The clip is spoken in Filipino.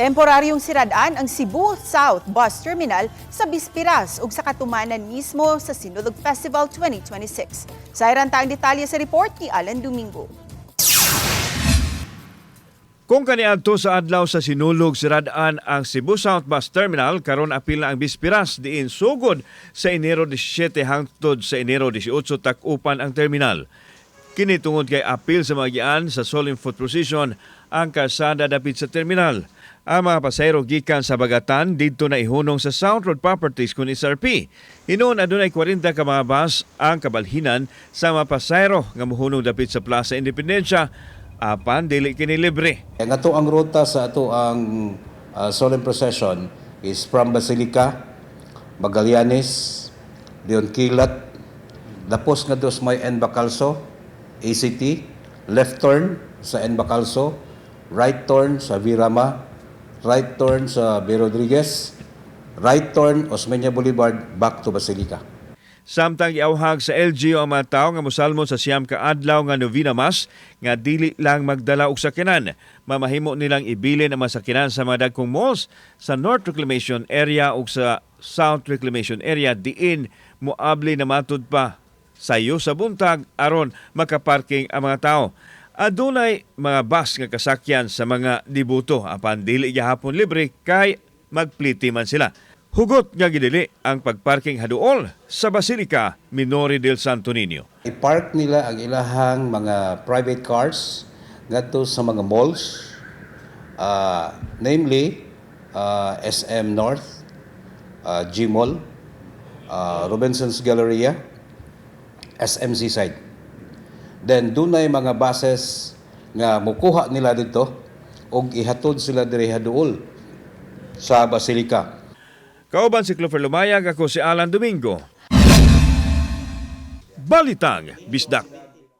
Temporaryong siradaan ang Cebu South Bus Terminal sa Bispiras ug sa katumanan mismo sa Sinulog Festival 2026. Sa iranta ang detalye sa report ni Alan Domingo. Kung kaniadto sa adlaw sa Sinulog siradaan ang Cebu South Bus Terminal, karon apil na ang Bispiras diin sugod sa Enero 17 hangtod sa Enero 18 tak-upan ang terminal. Kini tungod kay apil sa mga gian sa Solemn Foot Procession ang kalsada dapit sa terminal. Ang mga pasahero gikan sa Bagatan didto na ihunong sa South Road Properties kun SRP. Hinuon adunay 40 ka mga bus ang kabalhinan sa mga pasahero nga mohunong dapit sa Plaza Independencia apan dili kini libre. Ang ato ang ruta sa ato ang solemn procession is from Basilica, Magallanes, Leon Kilat, Lapos nga dos may N. Bacalso, ACT, left turn sa N. Bacalso, right turn sa Virama, right turn sa B. Rodriguez, right turn Osmeña Boulevard back to Basilica. Samtang iawhag sa LGU ang mga tao nga mosalmon sa siyam ka adlaw nga Novena Mass nga dili lang magdala og sakyanan. Mamahimo nilang ibilin ang masakyanan sa mga dagkong malls sa North Reclamation Area ug sa South Reclamation Area diin moabli na matud pa sayo sa buntag aron makaparking ang mga tao. Adunay mga bus nga kasakyan sa mga dibuto apan dili gihapon libre kay magpliti man sila. Hugot nga gidili ang pagparking haduol sa Basilica Minori del Santo Niño. I-park nila ang ilahang mga private cars ngadto sa mga malls, namely SM North, G Mall, Robinson's Galleria, SM Seaside. Then dunay mga buses nga mukuha nila dito ug ihatod sila diri haduol sa Basilica. Kauban si Clover Lumayag, ako si Alan Domingo. Balitang Bisdak.